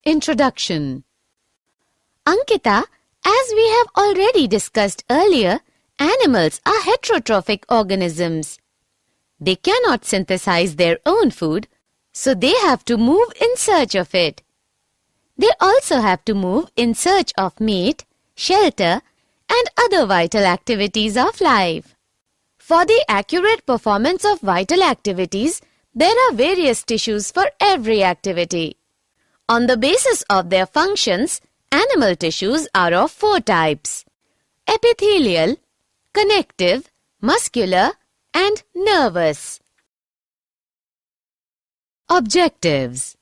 Introduction. Ankita, as we have already discussed earlier, animals are heterotrophic organisms. They cannot synthesize their own food, so they have to move in search of it. They also have to move in search of mate, shelter, and other vital activities of life. For the accurate performance of vital activities, there are various tissues for every activity. On the basis of their functions, animal tissues are of 4 types: epithelial, connective, muscular, and nervous. Objectives.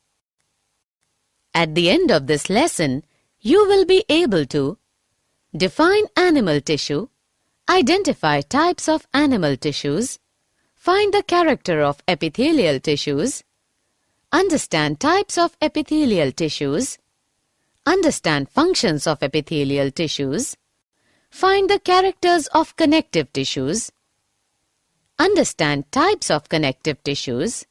At the end of this lesson, you will be able to define animal tissue, identify types of animal tissues, find the character of epithelial tissues, understand types of epithelial tissues, understand functions of epithelial tissues, find the characters of connective tissues, understand types of connective tissues,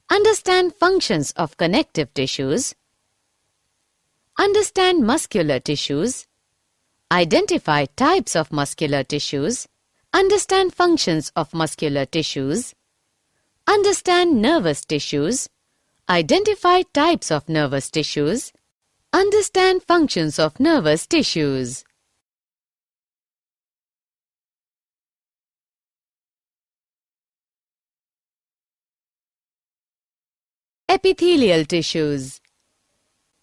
understand functions of connective tissues, understand muscular tissues, identify types of muscular tissues, understand functions of muscular tissues, understand nervous tissues, identify types of nervous tissues, understand functions of nervous tissues. Epithelial tissues.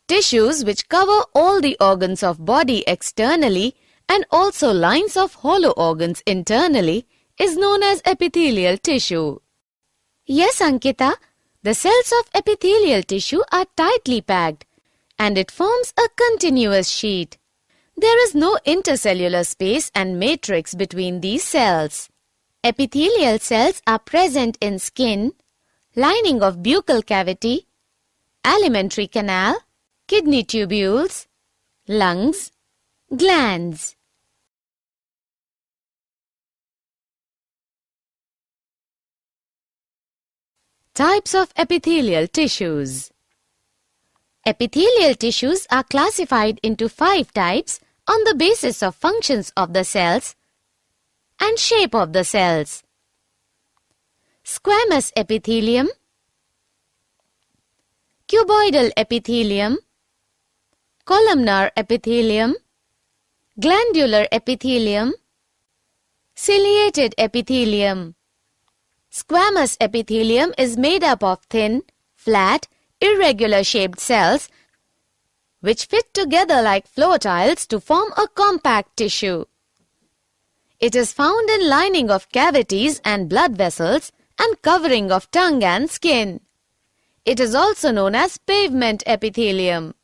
Tissues which cover all the organs of body externally and also lines of hollow organs internally is known as epithelial tissue. Yes, Ankita, the cells of epithelial tissue are tightly packed and it forms a continuous sheet. There is no intercellular space and matrix between these cells. Epithelial cells are present in skin, lining of buccal cavity, alimentary canal, kidney tubules, lungs, glands. Types of epithelial tissues. Epithelial tissues are classified into 5 types on the basis of functions of the cells and shape of the cells. Squamous epithelium, cuboidal epithelium, columnar epithelium, glandular epithelium, ciliated epithelium. Squamous epithelium is made up of thin, flat, irregular shaped cells which fit together like floor tiles to form a compact tissue. It is found in lining of cavities and blood vessels and covering of tongue and skin. It is also known as pavement epithelium.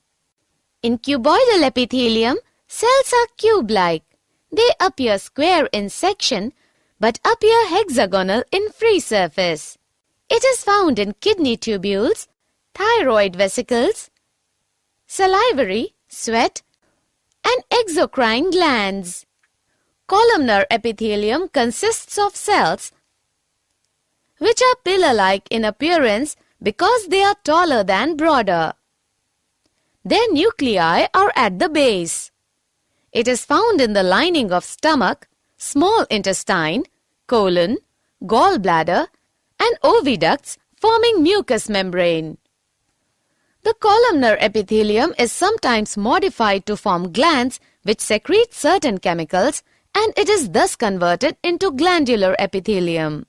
In cuboidal epithelium, cells are cube-like. They appear square in section but appear hexagonal in free surface. It is found in kidney tubules, thyroid vesicles, salivary, sweat, and exocrine glands. Columnar epithelium consists of cells which are pillar-like in appearance because they are taller than broader. Their nuclei are at the base. It is found in the lining of stomach, small intestine, colon, gallbladder, and oviducts forming mucous membrane. The columnar epithelium is sometimes modified to form glands which secrete certain chemicals, and it is thus converted into glandular epithelium.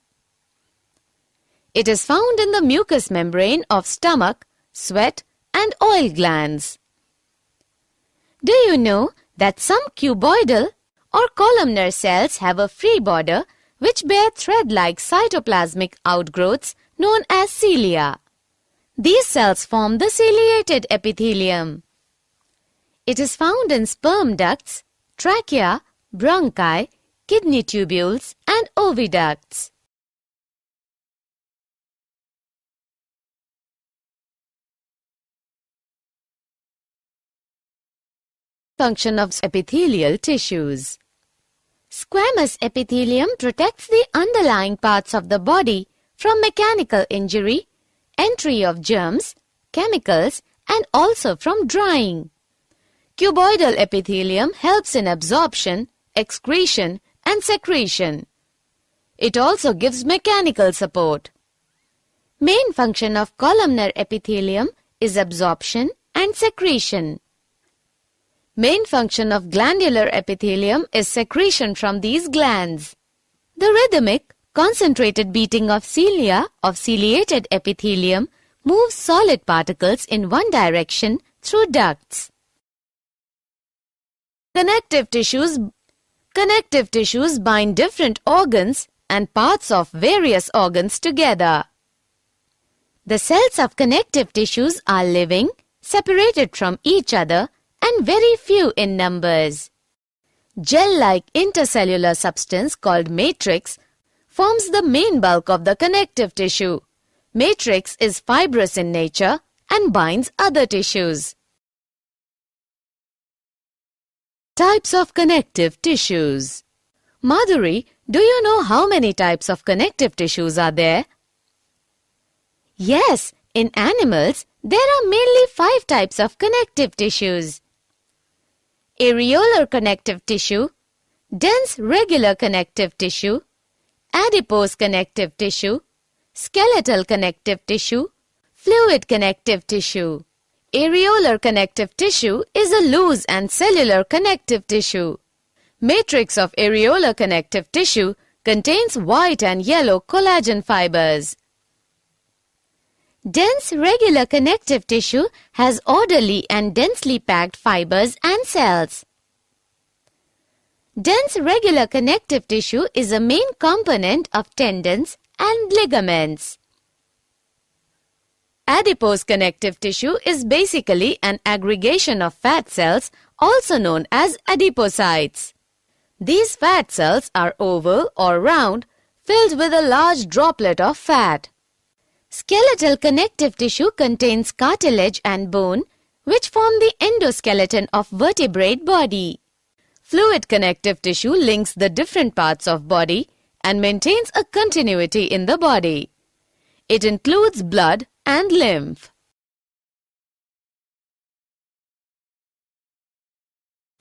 It is found in the mucous membrane of stomach, sweat, and oil glands. Do you know that some cuboidal or columnar cells have a free border which bear thread-like cytoplasmic outgrowths known as cilia? These cells form the ciliated epithelium. It is found in sperm ducts, trachea, bronchi, kidney tubules, and oviducts. Function of epithelial tissues. Squamous epithelium protects the underlying parts of the body from mechanical injury, entry of germs, chemicals and also from drying. Cuboidal epithelium helps in absorption, excretion, and secretion. It also gives mechanical support. Main function of columnar epithelium is absorption and secretion. Main function of glandular epithelium is secretion from these glands. The rhythmic, concentrated beating of cilia of ciliated epithelium moves solid particles in one direction through ducts. Connective tissues bind different organs and parts of various organs together. The cells of connective tissues are living, separated from each other, and very few in numbers. Gel-like intercellular substance called matrix forms the main bulk of the connective tissue. Matrix is fibrous in nature and binds other tissues. Types of connective tissues. Madhuri, do you know how many types of connective tissues are there? Yes, in animals, there are mainly 5 types of connective tissues. Areolar connective tissue, dense regular connective tissue, adipose connective tissue, skeletal connective tissue, fluid connective tissue. Areolar connective tissue is a loose and cellular connective tissue. Matrix of areolar connective tissue contains white and yellow collagen fibers. Dense regular connective tissue has orderly and densely packed fibers and cells. Dense regular connective tissue is a main component of tendons and ligaments. Adipose connective tissue is basically an aggregation of fat cells, also known as adipocytes. These fat cells are oval or round, filled with a large droplet of fat. Skeletal connective tissue contains cartilage and bone, which form the endoskeleton of vertebrate body. Fluid connective tissue links the different parts of body and maintains a continuity in the body. It includes blood and lymph.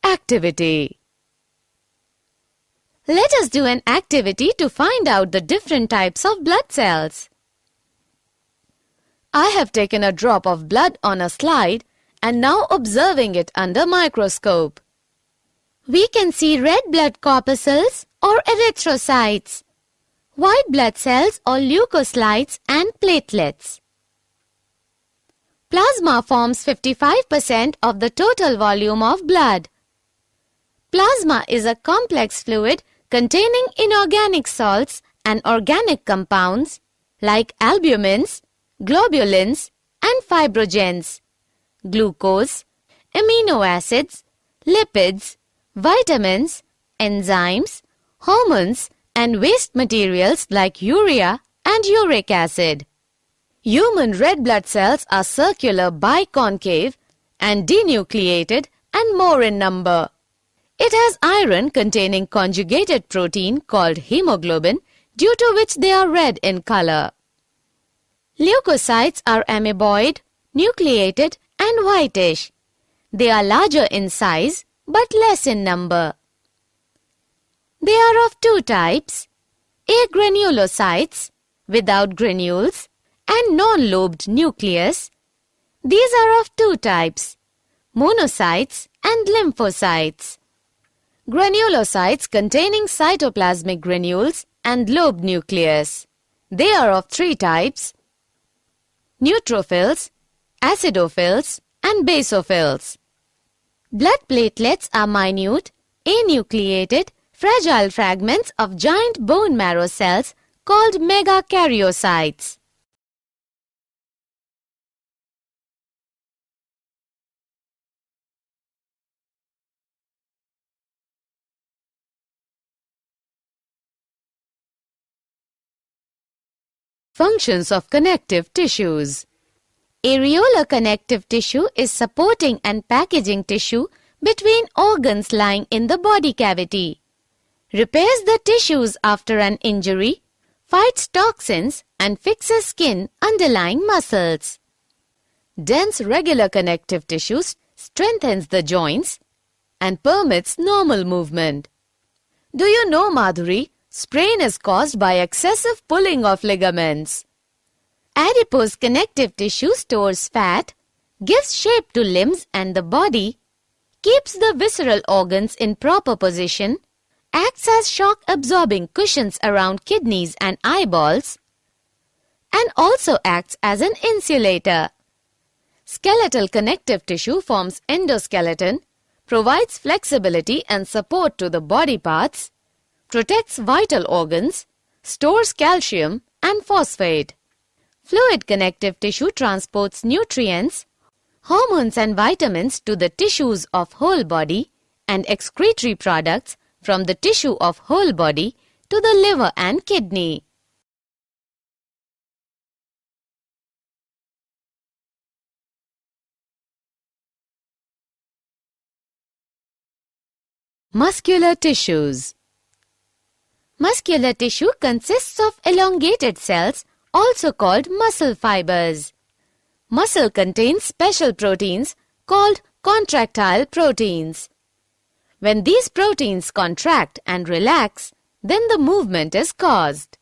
Activity. Let us do an activity to find out the different types of blood cells. I have taken a drop of blood on a slide and now observing it under microscope. We can see red blood corpuscles or erythrocytes, white blood cells or leukocytes and platelets. Plasma forms 55% of the total volume of blood. Plasma is a complex fluid containing inorganic salts and organic compounds like albumins, globulins, and fibrogens, glucose, amino acids, lipids, vitamins, enzymes, hormones, and waste materials like urea and uric acid. Human red blood cells are circular biconcave and denucleated and more in number. It has iron containing conjugated protein called hemoglobin, due to which they are red in color. Leukocytes are amoeboid, nucleated, and whitish. They are larger in size but less in number. They are of 2 types, agranulocytes without granules and non-lobed nucleus. These are of 2 types, monocytes and lymphocytes. Granulocytes containing cytoplasmic granules and lobed nucleus. They are of 3 types, neutrophils, acidophils, and basophils. Blood platelets are minute, anucleated, fragile fragments of giant bone marrow cells called megakaryocytes. Functions of connective tissues. Areolar connective tissue is supporting and packaging tissue between organs lying in the body cavity. Repairs the tissues after an injury, fights toxins and fixes skin underlying muscles. Dense regular connective tissue strengthens the joints and permits normal movement. Do you know, Madhuri, sprain is caused by excessive pulling of ligaments. Adipose connective tissue stores fat, gives shape to limbs and the body, keeps the visceral organs in proper position, acts as shock-absorbing cushions around kidneys and eyeballs, and also acts as an insulator. Skeletal connective tissue forms endoskeleton, provides flexibility and support to the body parts, protects vital organs, stores calcium and phosphate. Fluid connective tissue transports nutrients, hormones and vitamins to the tissues of whole body and excretory products from the tissue of whole body to the liver and kidney. Muscular tissues. Muscular tissue consists of elongated cells, also called muscle fibers. Muscle contains special proteins called contractile proteins. When these proteins contract and relax, then the movement is caused.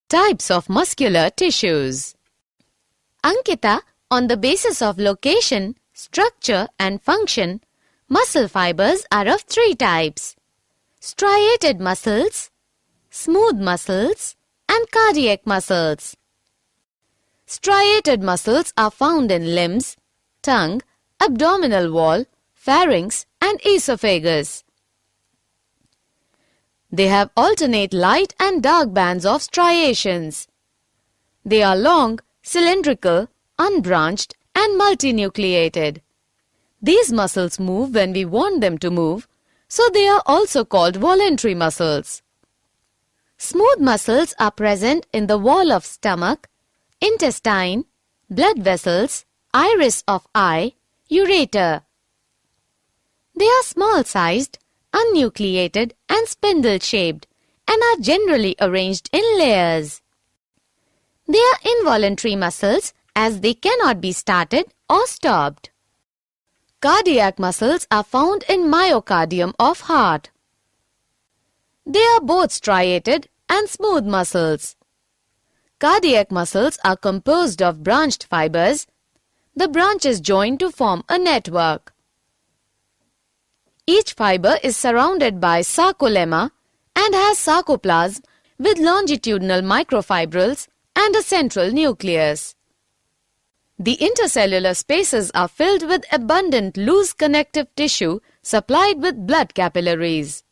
Types of muscular tissues. Ankita, on the basis of location, structure and function, muscle fibers are of three types: striated muscles, smooth muscles, and cardiac muscles. Striated muscles are found in limbs, tongue, abdominal wall, pharynx, and esophagus. They have alternate light and dark bands of striations. They are long, cylindrical, unbranched, and multinucleated. These muscles move when we want them to move, so they are also called voluntary muscles. Smooth muscles are present in the wall of stomach, intestine, blood vessels, iris of eye, ureter. They are small-sized, unnucleated and spindle-shaped and are generally arranged in layers. They are involuntary muscles as they cannot be started or stopped. Cardiac muscles are found in myocardium of heart. They are both striated and smooth muscles. Cardiac muscles are composed of branched fibers. The branches join to form a network. Each fiber is surrounded by sarcolemma and has sarcoplasm with longitudinal microfibrils and a central nucleus. The intercellular spaces are filled with abundant loose connective tissue supplied with blood capillaries.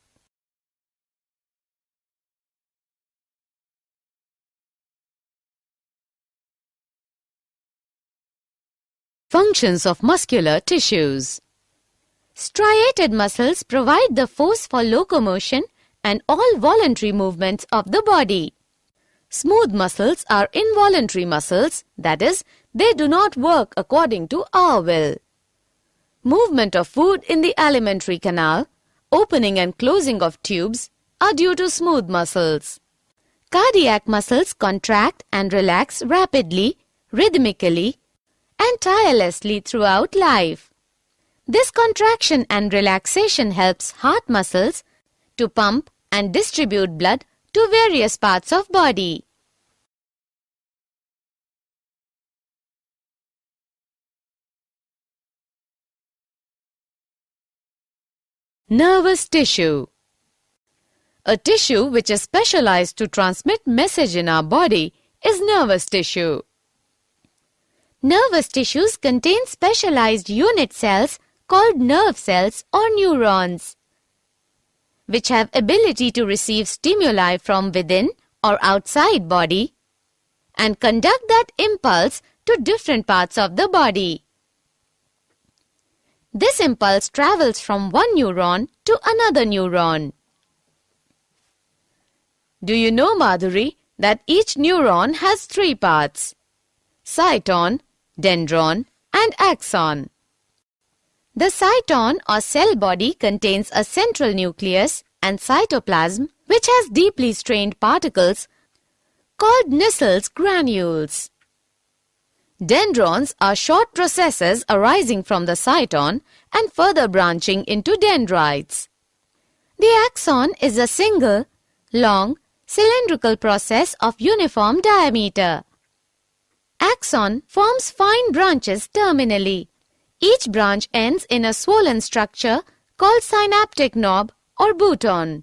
Functions of muscular tissues. Striated muscles provide the force for locomotion and all voluntary movements of the body. Smooth muscles are involuntary muscles, that is, they do not work according to our will. Movement of food in the alimentary canal, opening and closing of tubes are due to smooth muscles. Cardiac muscles contract and relax rapidly, rhythmically, and tirelessly throughout life. This contraction and relaxation helps heart muscles to pump and distribute blood to various parts of body. Nervous tissue. A tissue which is specialized to transmit message in our body is nervous tissue. Nervous tissues contain specialized unit cells called nerve cells or neurons, which have ability to receive stimuli from within or outside body and conduct that impulse to different parts of the body. This impulse travels from one neuron to another neuron. Do you know, Madhuri, that each neuron has three parts: cyton, dendron, and axon. The cytosol or cell body contains a central nucleus and cytoplasm which has deeply strained particles called Nissel's granules. Dendrons are short processes arising from the cytosol and further branching into dendrites. The axon is a single, long, cylindrical process of uniform diameter. Axon forms fine branches terminally. Each branch ends in a swollen structure called synaptic knob or bouton.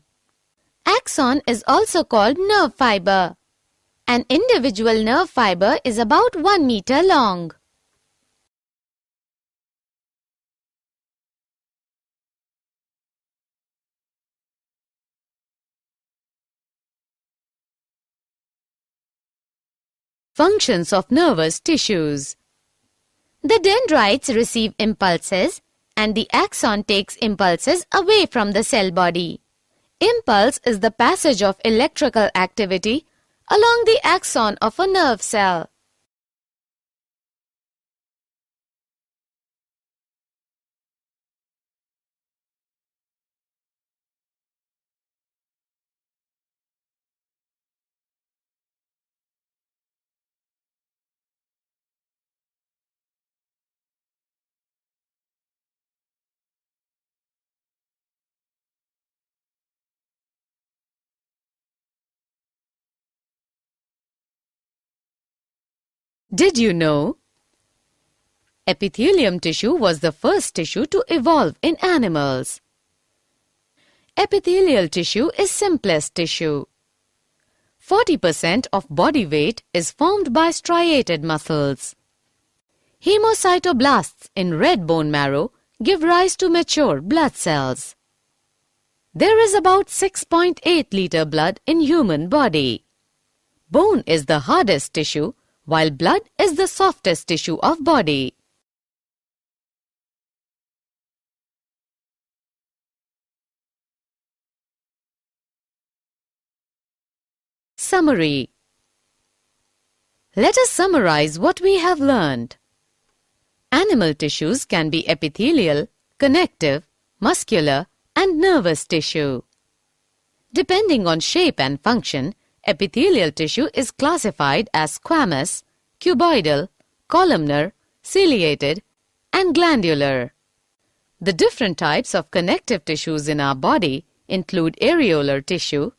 Axon is also called nerve fiber. An individual nerve fiber is about 1 meter long. Functions of nervous tissues. The dendrites receive impulses and the axon takes impulses away from the cell body. Impulse is the passage of electrical activity along the axon of a nerve cell. Did you know? Epithelium tissue was the first tissue to evolve in animals. Epithelial tissue is simplest tissue. 40% of body weight is formed by striated muscles. Hemocytoblasts in red bone marrow give rise to mature blood cells. There is about 6.8 liter blood in human body. Bone is the hardest tissue, while blood is the softest tissue of body. Summary. Let us summarize what we have learned. Animal tissues can be epithelial, connective, muscular, and nervous tissue. Depending on shape and function, epithelial tissue is classified as squamous, cuboidal, columnar, ciliated, and glandular. The different types of connective tissues in our body include areolar tissue,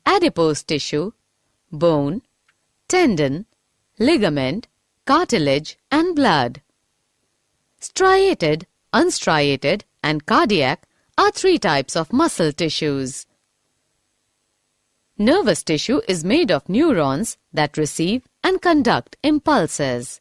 adipose tissue, bone, tendon, ligament, cartilage, and blood. Striated, unstriated, and cardiac are 3 types of muscle tissues. Nervous tissue is made of neurons that receive and conduct impulses.